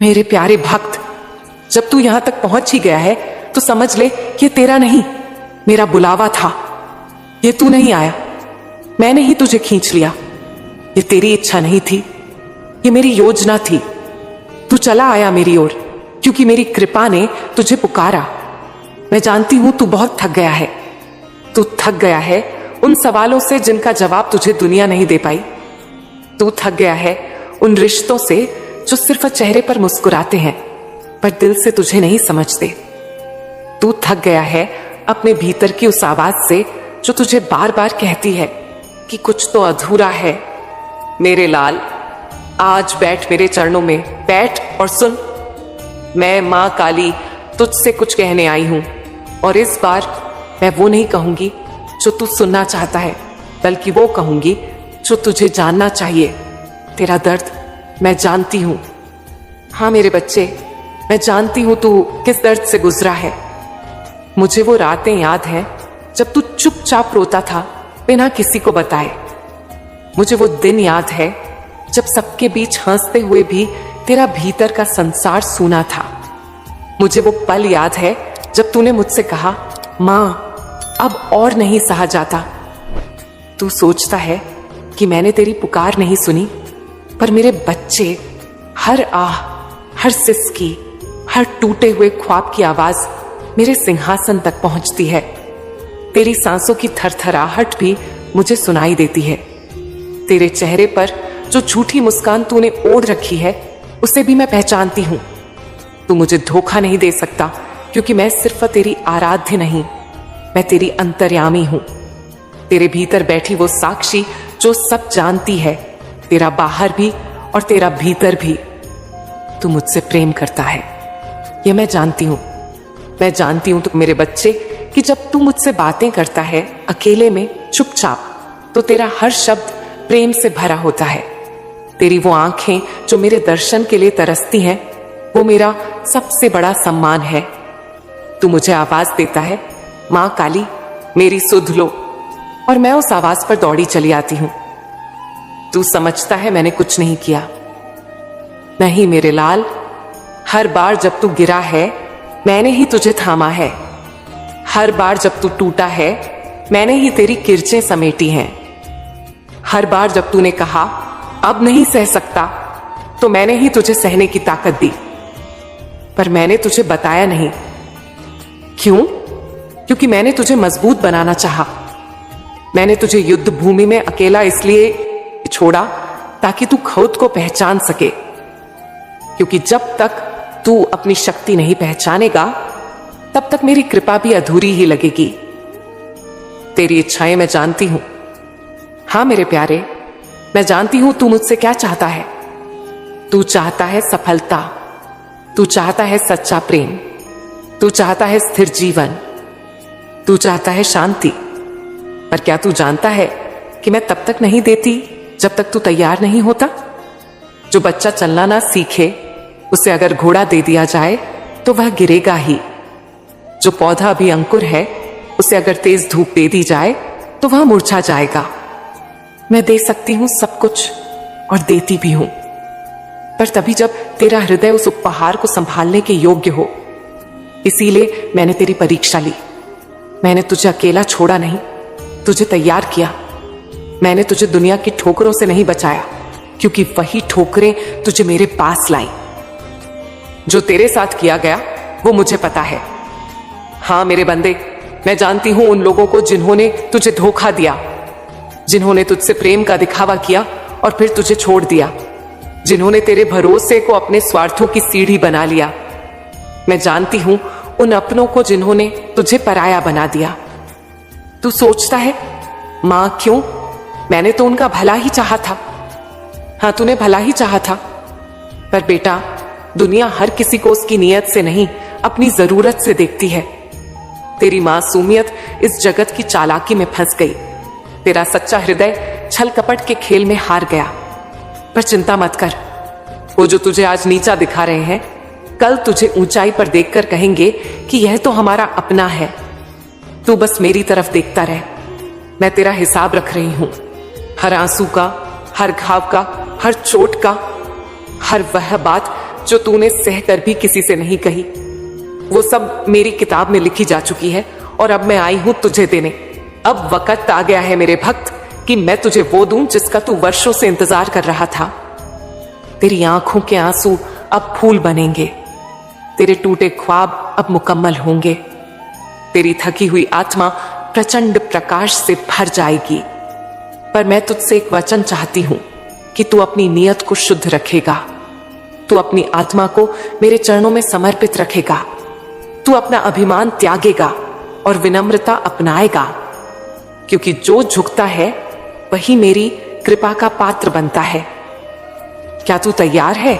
मेरे प्यारे भक्त, जब तू यहां तक पहुंच ही गया है तो समझ ले ये तेरा नहीं, मेरा बुलावा था। ये तू नहीं आया, मैंने ही तुझे खींच लिया। ये तेरी इच्छा नहीं थी, ये मेरी योजना थी। तू चला आया मेरी ओर क्योंकि मेरी कृपा ने तुझे पुकारा। मैं जानती हूं तू बहुत थक गया है। तू थक गया है उन सवालों से जिनका जवाब तुझे दुनिया नहीं दे पाई। तू थक गया है उन रिश्तों से जो सिर्फ चेहरे पर मुस्कुराते हैं पर दिल से तुझे नहीं समझते। तू थक गया है अपने भीतर की उस आवाज से जो तुझे बार बार कहती है कि कुछ तो अधूरा है। मेरे लाल, आज बैठ मेरे चरणों में, बैठ और सुन। मैं मां काली तुझसे कुछ कहने आई हूं, और इस बार मैं वो नहीं कहूंगी जो तू सुनना चाहता है, बल्कि वो कहूंगी जो तुझे जानना चाहिए। तेरा दर्द मैं जानती हूं। हाँ मेरे बच्चे, मैं जानती हूं तू किस दर्द से गुजरा है। मुझे वो रातें याद हैं जब तू चुपचाप रोता था बिना किसी को बताए। मुझे वो दिन याद है जब सबके बीच हंसते हुए भी तेरा भीतर का संसार सूना था। मुझे वो पल याद है जब तूने मुझसे कहा, मां अब और नहीं सहा जाता। तू सोचता है कि मैंने तेरी पुकार नहीं सुनी, पर मेरे बच्चे, हर आह, हर सिसकी, हर टूटे हुए ख्वाब की आवाज मेरे सिंहासन तक पहुंचती है। तेरी सांसों की थरथराहट भी मुझे सुनाई देती है। तेरे चेहरे पर जो झूठी मुस्कान तूने ओढ़ रखी है उसे भी मैं पहचानती हूं। तू मुझे धोखा नहीं दे सकता क्योंकि मैं सिर्फ तेरी आराध्य नहीं, मैं तेरी अंतर्यामी हूं। तेरे भीतर बैठी वो साक्षी जो सब जानती है, तेरा बाहर भी और तेरा भीतर भी। तू मुझसे प्रेम करता है, ये मैं जानती हूं। मैं जानती हूं तो मेरे बच्चे कि जब तू मुझसे बातें करता है अकेले में चुपचाप, तो तेरा हर शब्द प्रेम से भरा होता है। तेरी वो आंखें जो मेरे दर्शन के लिए तरसती हैं, वो मेरा सबसे बड़ा सम्मान है। तू मुझे आवाज देता है, मां काली मेरी सुध लो, और मैं उस आवाज पर दौड़ी चली आती हूं। तू समझता है मैंने कुछ नहीं किया। नहीं मेरे लाल, हर बार जब तू गिरा है मैंने ही तुझे थामा है। हर बार जब तू टूटा है मैंने ही तेरी किरचें समेटी हैं। हर बार जब तूने कहा अब नहीं सह सकता, तो मैंने ही तुझे सहने की ताकत दी। पर मैंने तुझे बताया नहीं। क्यों? क्योंकि मैंने तुझे मजबूत बनाना चाहा। मैंने तुझे युद्ध भूमि में अकेला इसलिए छोड़ा ताकि तू खुद को पहचान सके, क्योंकि जब तक तू अपनी शक्ति नहीं पहचानेगा तब तक मेरी कृपा भी अधूरी ही लगेगी। तेरी इच्छाएं मैं जानती हूं। हां मेरे प्यारे, मैं जानती हूं तू मुझसे क्या चाहता है। तू चाहता है सफलता, तू चाहता है सच्चा प्रेम, तू चाहता है स्थिर जीवन, तू चाहता है शांति। पर क्या तू जानता है कि मैं तब तक नहीं देती जब तक तू तैयार नहीं होता। जो बच्चा चलना ना सीखे उसे अगर घोड़ा दे दिया जाए तो वह गिरेगा ही। जो पौधा अभी अंकुर है उसे अगर तेज धूप दे दी जाए तो वह मुरझा जाएगा। मैं दे सकती हूं सब कुछ और देती भी हूं, पर तभी जब तेरा हृदय उस उपहार को संभालने के योग्य हो। इसीलिए मैंने तेरी परीक्षा ली। मैंने तुझे अकेला छोड़ा नहीं, तुझे तैयार किया। मैंने तुझे दुनिया की ठोकरों से नहीं बचाया, क्योंकि वही ठोकरें तुझे मेरे पास लाई। जो तेरे साथ किया गया वो मुझे पता है। हां मेरे बंदे, मैं जानती हूं उन लोगों को जिन्होंने तुझे धोखा दिया, जिन्होंने तुझसे प्रेम का दिखावा किया और फिर तुझे छोड़ दिया, जिन्होंने तेरे भरोसे को अपने स्वार्थों की सीढ़ी बना लिया। मैं जानती हूं उन अपनों को जिन्होंने तुझे पराया बना दिया। तू सोचता है, मां क्यों? मैंने तो उनका भला ही चाहा था। हां तूने भला ही चाहा था, पर बेटा दुनिया हर किसी को उसकी नीयत से नहीं अपनी जरूरत से देखती है। तेरी मासूमियत इस जगत की चालाकी में फंस गई। तेरा सच्चा हृदय छल कपट के खेल में हार गया। पर चिंता मत कर, वो जो तुझे आज नीचा दिखा रहे हैं कल तुझे ऊंचाई पर देखकर कहेंगे कि यह तो हमारा अपना है। तू बस मेरी तरफ देखता रह, मैं तेरा हिसाब रख रही हूं। हर आंसू का, हर घाव का, हर चोट का, हर वह बात जो तूने सहकर भी किसी से नहीं कही, वो सब मेरी किताब में लिखी जा चुकी है और अब मैं आई हूं तुझे देने। अब वक्त आ गया है मेरे भक्त कि मैं तुझे वो दूं जिसका तू वर्षों से इंतजार कर रहा था। तेरी आंखों के आंसू अब फूल बनेंगे, तेरे टूटे ख्वाब अब मुकम्मल होंगे, तेरी थकी हुई आत्मा प्रचंड प्रकाश से भर जाएगी। पर मैं तुझसे एक वचन चाहती हूं कि तू अपनी नीयत को शुद्ध रखेगा, तू अपनी आत्मा को मेरे चरणों में समर्पित रखेगा, तू अपना अभिमान त्यागेगा और विनम्रता अपनाएगा, क्योंकि जो झुकता है वही मेरी कृपा का पात्र बनता है। क्या तू तैयार है?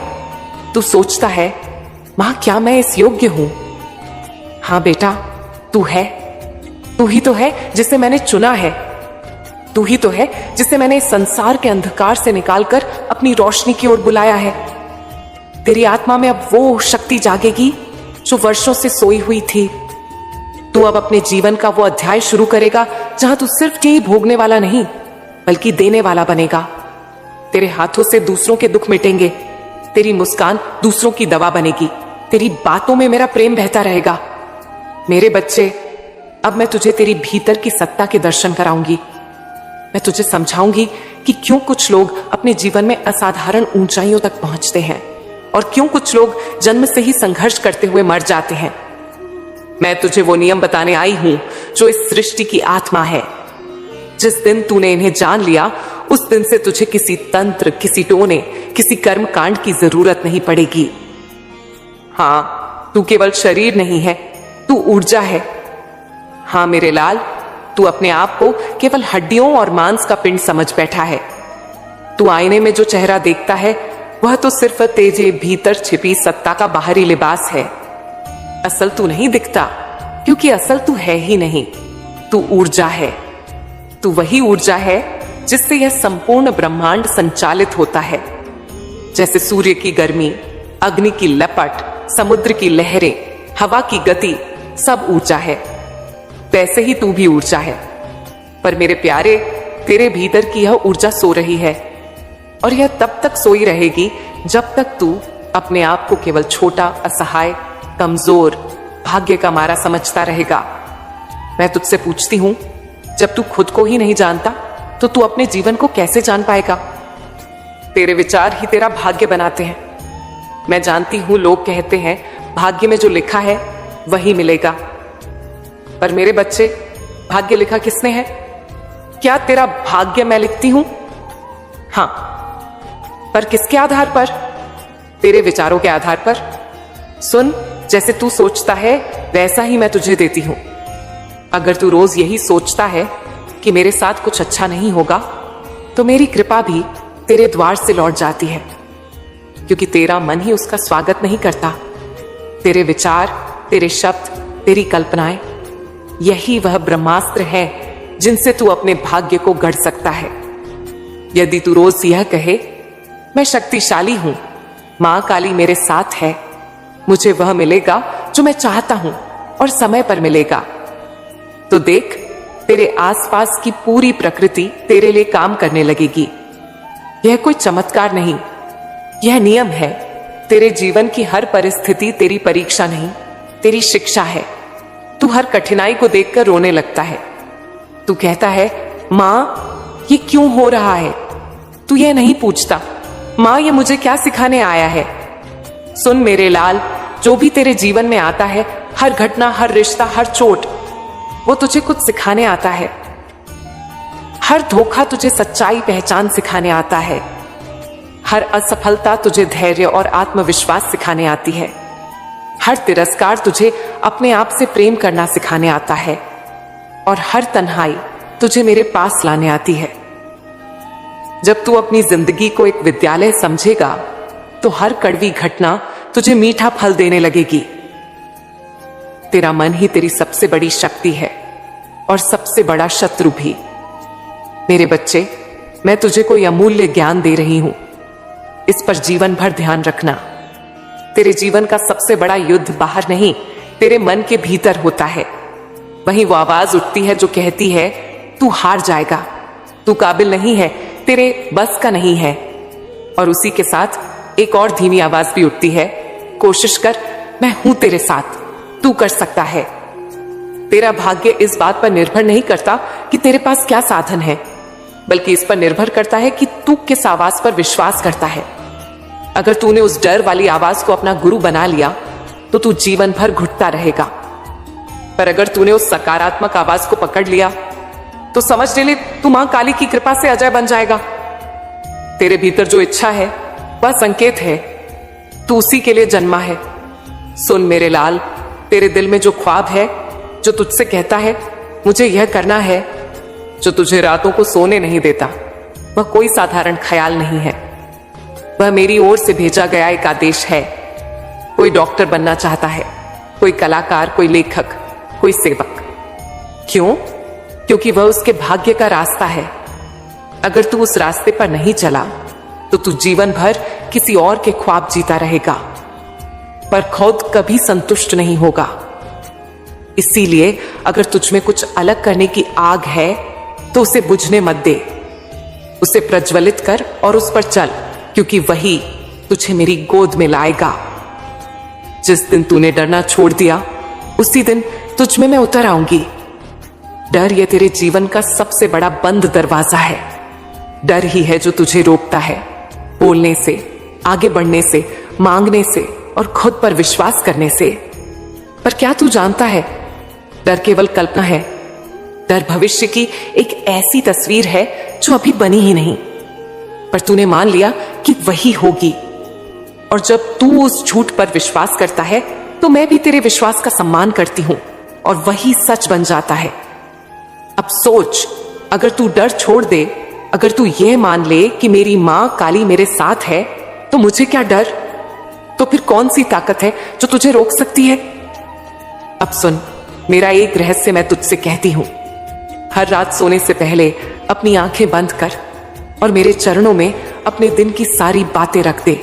तू सोचता है, मां क्या मैं इस योग्य हूं? हां बेटा, तू है। तू ही तो है जिसे मैंने चुना है, तू ही तो है जिसे मैंने इस संसार के अंधकार से निकालकर अपनी रोशनी की ओर बुलाया है। तेरी आत्मा में अब वो शक्ति जागेगी जो वर्षों से सोई हुई थी। तू अब अपने जीवन का वो अध्याय शुरू करेगा जहां तू सिर्फ यही भोगने वाला नहीं बल्कि देने वाला बनेगा। तेरे हाथों से दूसरों के दुख मिटेंगे, तेरी मुस्कान दूसरों की दवा बनेगी, तेरी बातों में मेरा प्रेम बहता रहेगा। मेरे बच्चे, अब मैं तुझे तेरी भीतर की सत्ता के दर्शन कराऊंगी। मैं तुझे समझाऊंगी कि क्यों कुछ लोग अपने जीवन में असाधारण ऊंचाइयों तक पहुंचते हैं और क्यों कुछ लोग जन्म से ही संघर्ष करते हुए मर जाते हैं। मैं तुझे वो नियम बताने आई हूं जो इस सृष्टि की आत्मा है। जिस दिन तूने इन्हें जान लिया, उस दिन से तुझे किसी तंत्र, किसी टोने, किसी कर्म कांड की जरूरत नहीं पड़ेगी। हां, तू केवल शरीर नहीं है, तू ऊर्जा है। हां मेरे लाल, तू अपने आप को केवल हड्डियों और मांस का पिंड समझ बैठा है। तू आईने में जो चेहरा देखता है वह तो सिर्फ तेजे भीतर छिपी सत्ता का बाहरी लिबास है। असल तू नहीं दिखता, क्योंकि असल तू है ही नहीं। तू ऊर्जा है। तू वही ऊर्जा है जिससे यह संपूर्ण ब्रह्मांड संचालित होता है। जैसे सूर्य की गर्मी, अग्नि की लपट, समुद्र की लहरें, हवा की गति, सब ऊर्जा है। वैसे ही तू भी ऊर्जा है। पर मेरे प्यारे, तेरे भीतर की यह ऊर्जा सो रही है और यह तब तक सोई रहेगी जब तक तू अपने आप को केवल छोटा, असहाय, कमजोर, भाग्य का मारा समझता रहेगा। मैं तुझसे पूछती हूं, जब तू खुद को ही नहीं जानता तो तू अपने जीवन को कैसे जान पाएगा? तेरे विचार ही तेरा भाग्य बनाते हैं। मैं जानती हूं लोग कहते हैं भाग्य में जो लिखा है वही मिलेगा, पर मेरे बच्चे, भाग्य लिखा किसने है? क्या तेरा भाग्य मैं लिखती हूं? हां, पर किसके आधार पर? तेरे विचारों के आधार पर। सुन, जैसे तू सोचता है वैसा ही मैं तुझे देती हूं। अगर तू रोज यही सोचता है कि मेरे साथ कुछ अच्छा नहीं होगा, तो मेरी कृपा भी तेरे द्वार से लौट जाती है, क्योंकि तेरा मन ही उसका स्वागत नहीं करता। तेरे विचार, तेरे शब्द, तेरी कल्पनाएं, यही वह ब्रह्मास्त्र है जिनसे तू अपने भाग्य को गढ़ सकता है। यदि तू रोज यह कहे, मैं शक्तिशाली हूं, मां काली मेरे साथ है, मुझे वह मिलेगा जो मैं चाहता हूं और समय पर मिलेगा, तो देख, तेरे आसपास की पूरी प्रकृति तेरे लिए काम करने लगेगी। यह कोई चमत्कार नहीं, यह नियम है। तेरे जीवन की हर परिस्थिति तेरी परीक्षा नहीं, तेरी शिक्षा है। तू हर कठिनाई को देखकर रोने लगता है। तू कहता है, मां ये क्यों हो रहा है? तू यह नहीं पूछता, मां ये मुझे क्या सिखाने आया है? सुन मेरे लाल, जो भी तेरे जीवन में आता है, हर घटना, हर रिश्ता, हर चोट, वो तुझे कुछ सिखाने आता है। हर धोखा तुझे सच्चाई पहचान सिखाने आता है। हर असफलता तुझे धैर्य और आत्मविश्वास सिखाने आती है। हर तिरस्कार तुझे अपने आप से प्रेम करना सिखाने आता है और हर तन्हाई तुझे मेरे पास लाने आती है। जब तू अपनी जिंदगी को एक विद्यालय समझेगा, तो हर कड़वी घटना तुझे मीठा फल देने लगेगी। तेरा मन ही तेरी सबसे बड़ी शक्ति है और सबसे बड़ा शत्रु भी। मेरे बच्चे, मैं तुझे कोई अमूल्य ज्ञान दे रही हूं, इस पर जीवन भर ध्यान रखना। तेरे जीवन का सबसे बड़ा युद्ध बाहर नहीं, तेरे मन के भीतर होता है। वहीं वो आवाज उठती है जो कहती है, तू हार जाएगा, तू काबिल नहीं है, तेरे बस का नहीं है। और उसी के साथ एक और धीमी आवाज भी उठती है कोशिश कर, मैं हूं तेरे साथ, तू कर सकता है। तेरा भाग्य इस बात पर निर्भर नहीं करता कि तेरे पास क्या साधन है, बल्कि इस पर निर्भर करता है कि तू किस आवाज पर विश्वास करता है। अगर तूने उस डर वाली आवाज को अपना गुरु बना लिया तो तू जीवन भर घुटता रहेगा, पर अगर तूने उस सकारात्मक आवाज को पकड़ लिया तो समझ ले तू मां काली की कृपा से अजय बन जाएगा। तेरे भीतर जो इच्छा है वह संकेत है, तू उसी के लिए जन्मा है। सुन मेरे लाल, तेरे दिल में जो ख्वाब है, जो तुझसे कहता है मुझे यह करना है, जो तुझे रातों को सोने नहीं देता, वह कोई साधारण ख्याल नहीं है। वह मेरी ओर से भेजा गया एक आदेश है। कोई डॉक्टर बनना चाहता है, कोई कलाकार, कोई लेखक, कोई सेवक। क्यों? क्योंकि वह उसके भाग्य का रास्ता है। अगर तू उस रास्ते पर नहीं चला तो तू जीवन भर किसी और के ख्वाब जीता रहेगा, पर खुद कभी संतुष्ट नहीं होगा। इसीलिए अगर तुझ में कुछ अलग करने की आग है तो उसे बुझने मत दे, उसे प्रज्वलित कर और उस पर चल, क्योंकि वही तुझे मेरी गोद में लाएगा। जिस दिन तूने डरना छोड़ दिया उसी दिन तुझ में मैं उतर आऊंगी। डर ये तेरे जीवन का सबसे बड़ा बंद दरवाजा है। डर ही है जो तुझे रोकता है बोलने से, आगे बढ़ने से, मांगने से और खुद पर विश्वास करने से। पर क्या तू जानता है, डर केवल कल्पना है। डर भविष्य की एक ऐसी तस्वीर है जो अभी बनी ही नहीं, पर तूने मान लिया कि वही होगी। और जब तू उस झूठ पर विश्वास करता है तो मैं भी तेरे विश्वास का सम्मान करती हूं और वही सच बन जाता है। अब सोच, अगर तू डर छोड़ दे, अगर तू ये मान ले कि मेरी मां काली मेरे साथ है, तो मुझे क्या डर? तो फिर कौन सी ताकत है जो तुझे रोक सकती है? अब सुन, मेरा एक रहस्य मैं तुझसे कहती हूं। हर रात सोने से पहले अपनी आंखें बंद कर और मेरे चरणों में अपने दिन की सारी बातें रख दे।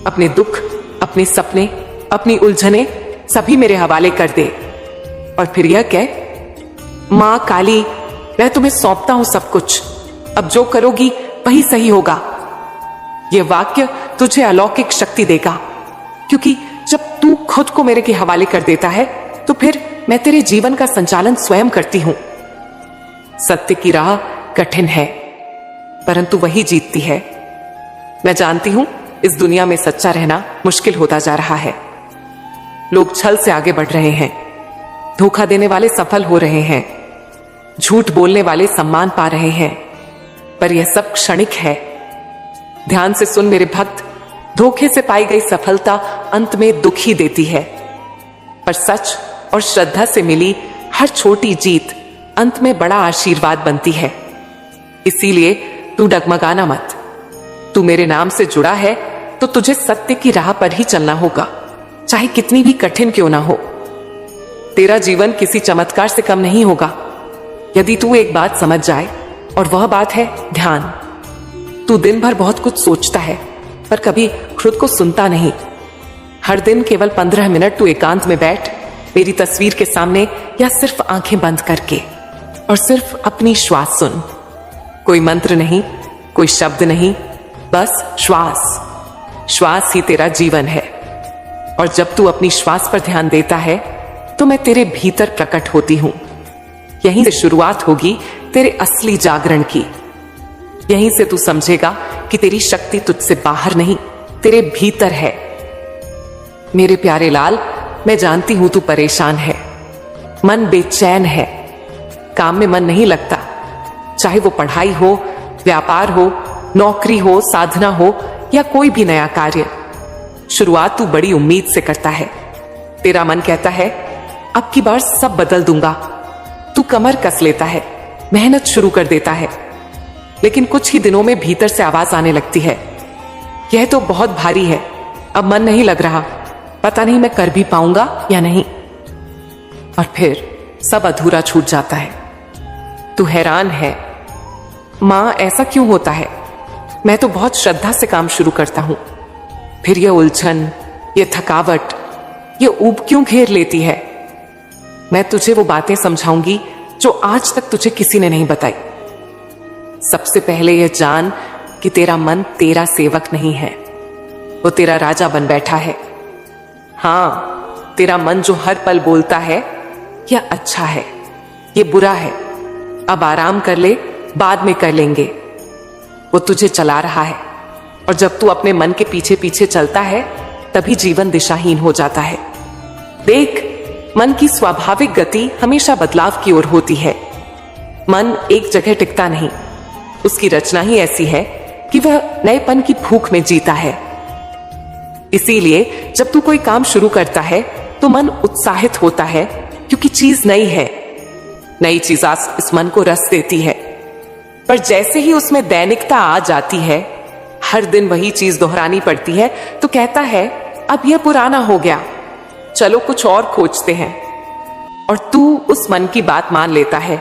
अपने दुख, अपने सपने, अपनी उलझने सभी मेरे हवाले कर दे और फिर यह कह, मां काली, मैं तुम्हें सौंपता हूं सब कुछ, अब जो करोगी वही सही होगा। यह वाक्य तुझे अलौकिक शक्ति देगा, क्योंकि जब तू खुद को मेरे के हवाले कर देता है तो फिर मैं तेरे जीवन का संचालन स्वयं करती हूं। सत्य की राह कठिन है, परंतु वही जीतती है। मैं जानती हूं इस दुनिया में सच्चा रहना मुश्किल होता जा रहा है। लोग छल से आगे बढ़ रहे हैं, धोखा देने वाले सफल हो रहे हैं, झूठ बोलने वाले सम्मान पा रहे हैं, पर यह सब क्षणिक है। ध्यान से सुन मेरे भक्त, धोखे से पाई गई सफलता अंत में दुख ही देती है, पर सच और श्रद्धा से मिली हर छोटी जीत अंत में बड़ा आशीर्वाद बनती है। इसीलिए तू डगमगाना मत। तू मेरे नाम से जुड़ा है तो तुझे सत्य की राह पर ही चलना होगा, चाहे कितनी भी कठिन क्यों ना हो। तेरा जीवन किसी चमत्कार से कम नहीं होगा यदि तू एक बात समझ जाए, और वह बात है ध्यान। तू दिन भर बहुत कुछ सोचता है पर कभी खुद को सुनता नहीं। हर दिन केवल 15 मिनट तू एकांत में बैठ, मेरी तस्वीर के सामने, या सिर्फ आंखें बंद करके, और सिर्फ अपनी श्वास सुन। कोई मंत्र नहीं, कोई शब्द नहीं, बस श्वास। श्वास ही तेरा जीवन है। और जब तू अपनी श्वास पर ध्यान देता है तो मैं तेरे भीतर प्रकट होती हूं। यहीं से शुरुआत होगी तेरे असली जागरण की। यहीं से तू समझेगा कि तेरी शक्ति तुझसे बाहर नहीं, तेरे भीतर है। मेरे प्यारे लाल, मैं जानती हूं तू परेशान है, मन बेचैन है, काम में मन नहीं लगता, चाहे वो पढ़ाई हो, व्यापार हो, नौकरी हो, साधना हो या कोई भी नया कार्य। शुरुआत तू बड़ी उम्मीद से करता है। तेरा मन कहता है अब की बार सब बदल दूंगा। तू कमर कस लेता है, मेहनत शुरू कर देता है, लेकिन कुछ ही दिनों में भीतर से आवाज आने लगती है, यह तो बहुत भारी है, अब मन नहीं लग रहा, पता नहीं मैं कर भी पाऊंगा या नहीं। और फिर सब अधूरा छूट जाता है। तू हैरान है, मां ऐसा क्यों होता है? मैं तो बहुत श्रद्धा से काम शुरू करता हूं, फिर यह उलझन, यह थकावट, यह ऊब क्यों घेर लेती है? मैं तुझे वो बातें समझाऊंगी जो आज तक तुझे किसी ने नहीं बताई। सबसे पहले यह जान कि तेरा मन तेरा सेवक नहीं है, वो तेरा राजा बन बैठा है। हाँ, तेरा मन जो हर पल बोलता है यह अच्छा है, ये बुरा है, अब आराम कर ले, बाद में कर लेंगे, वो तुझे चला रहा है। और जब तू अपने मन के पीछे पीछे चलता है तभी जीवन दिशाहीन हो जाता है। देख, मन की स्वाभाविक गति हमेशा बदलाव की ओर होती है। मन एक जगह टिकता नहीं, उसकी रचना ही ऐसी है कि वह नएपन की भूख में जीता है। इसीलिए जब तू कोई काम शुरू करता है तो मन उत्साहित होता है, क्योंकि चीज नई है। नई चीज इस मन को रस देती है। पर जैसे ही उसमें दैनिकता आ जाती है, हर दिन वही चीज दोहरानी पड़ती है, तो कहता है अब यह पुराना हो गया, चलो कुछ और खोजते हैं। और तू उस मन की बात मान लेता है।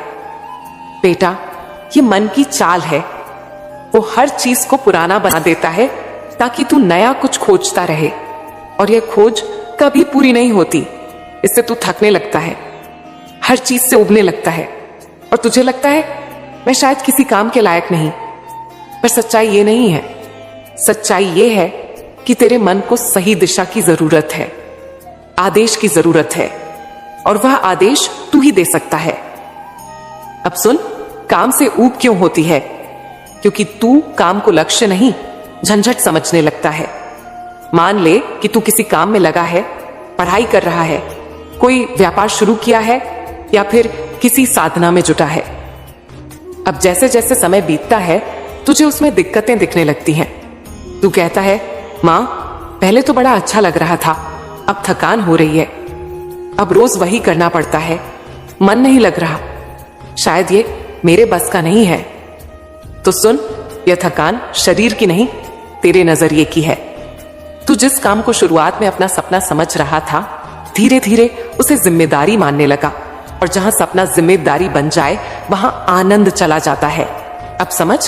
बेटा, ये मन की चाल है, वो हर चीज को पुराना बना देता है ताकि तू नया कुछ खोजता रहे। और यह खोज कभी पूरी नहीं होती। इससे तू थकने लगता है, हर चीज से उबने लगता है, और तुझे लगता है मैं शायद किसी काम के लायक नहीं। पर सच्चाई ये नहीं है। सच्चाई ये है कि तेरे मन को सही दिशा की जरूरत है, आदेश की जरूरत है, और वह आदेश तू ही दे सकता है। अब सुन, काम से ऊब क्यों होती है? क्योंकि तू काम को लक्ष्य नहीं, झंझट समझने लगता है। मान ले कि तू किसी काम में लगा है, पढ़ाई कर रहा है, कोई व्यापार शुरू किया है, या फिर किसी साधना में जुटा है। अब जैसे जैसे समय बीतता है तुझे उसमें दिक्कतें दिखने लगती हैं। तू कहता है, मां, पहले तो बड़ा अच्छा लग रहा था, अब थकान हो रही है, अब रोज वही करना पड़ता है, मन नहीं लग रहा, शायद ये मेरे बस का नहीं है। तो सुन, यह थकान शरीर की नहीं, तेरे नजरिए की है। तू जिस काम को शुरुआत में अपना सपना समझ रहा था, धीरे धीरे उसे जिम्मेदारी मानने लगा, और जहां सपना जिम्मेदारी बन जाए वहां आनंद चला जाता है। अब समझ,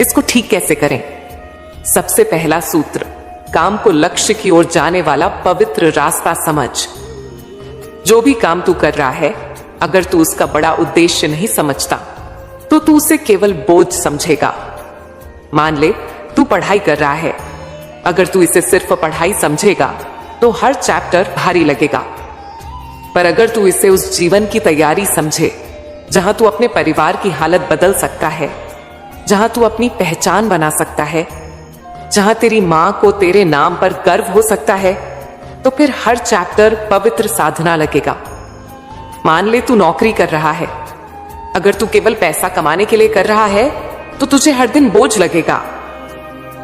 इसको ठीक कैसे करें। सबसे पहला सूत्र, काम को लक्ष्य की ओर जाने वाला पवित्र रास्ता समझ। जो भी काम तू कर रहा है, अगर तू उसका बड़ा उद्देश्य नहीं समझता तो तू उसे केवल बोझ समझेगा। मान ले तू पढ़ाई कर रहा है, अगर तू इसे सिर्फ पढ़ाई समझेगा तो हर चैप्टर भारी लगेगा। पर अगर तू इसे उस जीवन की तैयारी समझे जहां तू अपने परिवार की हालत बदल सकता है, जहां तू अपनी पहचान बना सकता है, जहां तेरी मां को तेरे नाम पर गर्व हो सकता है, तो फिर हर चैप्टर पवित्र साधना लगेगा। मान ले तू नौकरी कर रहा है, अगर तू केवल पैसा कमाने के लिए कर रहा है तो तुझे हर दिन बोझ लगेगा।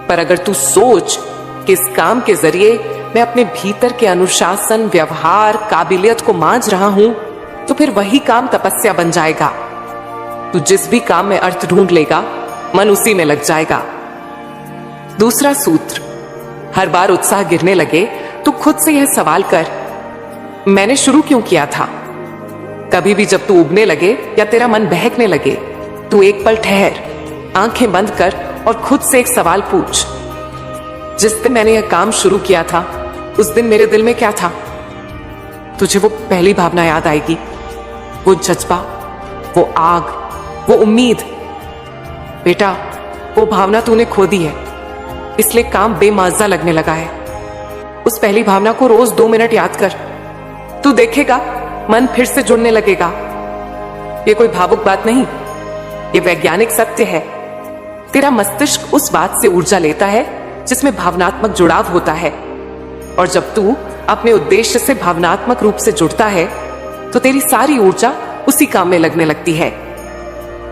पर अगर तू सोच कि इस काम के जरिए मैं अपने भीतर के अनुशासन, व्यवहार, काबिलियत को मांझ रहा हूं, तो फिर वही काम तपस्या बन जाएगा। तू जिस भी काम में अर्थ ढूंढ लेगा, मन उसी में लग जाएगा। दूसरा सूत्र, हर बार उत्साह गिरने लगे तो खुद से यह सवाल कर, मैंने शुरू क्यों किया था? कभी भी जब तू उबने लगे या तेरा मन बहकने लगे, तू एक पल ठहर, आंखें बंद कर और खुद से एक सवाल पूछ, जिस दिन मैंने यह काम शुरू किया था उस दिन मेरे दिल में क्या था? तुझे वो पहली भावना याद आएगी, वो जज्बा, वो आग, वो उम्मीद। बेटा, वो भावना तूने खो दी है, इसलिए काम बेमजा लगने लगा है। उस पहली भावना को रोज 2 मिनट याद कर, तू देखेगा मन फिर से जुड़ने लगेगा। ये कोई भावुक बात नहीं, ये वैज्ञानिक सत्य है। तेरा मस्तिष्क उस बात से ऊर्जा लेता है जिसमें भावनात्मक जुड़ाव होता है, और जब तू अपने उद्देश्य से भावनात्मक रूप से जुड़ता है तो तेरी सारी ऊर्जा उसी काम में लगने लगती है।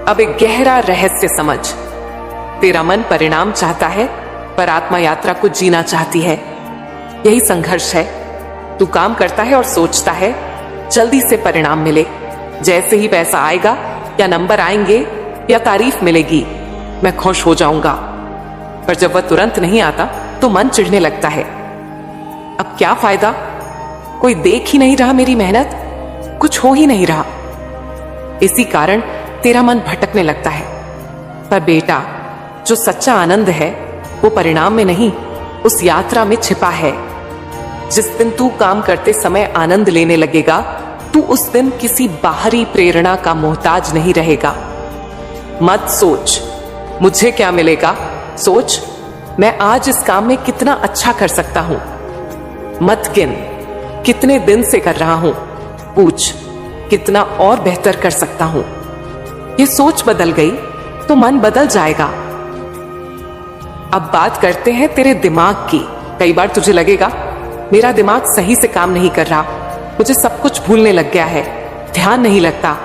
अब एक गहरा रहस्य समझ, तेरा मन परिणाम चाहता है पर आत्मा यात्रा को जीना चाहती है। यही संघर्ष है। तू काम करता है और सोचता है जल्दी से परिणाम मिले, जैसे ही पैसा आएगा या नंबर आएंगे या तारीफ मिलेगी मैं खुश हो जाऊंगा। पर जब वह तुरंत नहीं आता तो मन चिढ़ने लगता है। अब क्या फायदा, कोई देख ही नहीं रहा मेरी मेहनत, कुछ हो ही नहीं रहा। इसी कारण तेरा मन भटकने लगता है। पर बेटा, जो सच्चा आनंद है वो परिणाम में नहीं, उस यात्रा में छिपा है। जिस दिन तू काम करते समय आनंद लेने लगेगा, तू उस दिन किसी बाहरी प्रेरणा का मोहताज नहीं रहेगा। मत सोच मुझे क्या मिलेगा, सोच मैं आज इस काम में कितना अच्छा कर सकता हूं। मत गिन कितने दिन से कर रहा हूं। पूछ, कितना और बेहतर कर सकता हूं। ये सोच बदल गई तो मन बदल जाएगा। अब बात करते हैं तेरे दिमाग की। कई बार तुझे लगेगा मेरा दिमाग सही से काम नहीं कर रहा, मुझे सब कुछ भूलने लग गया है, ध्यान नहीं लगता,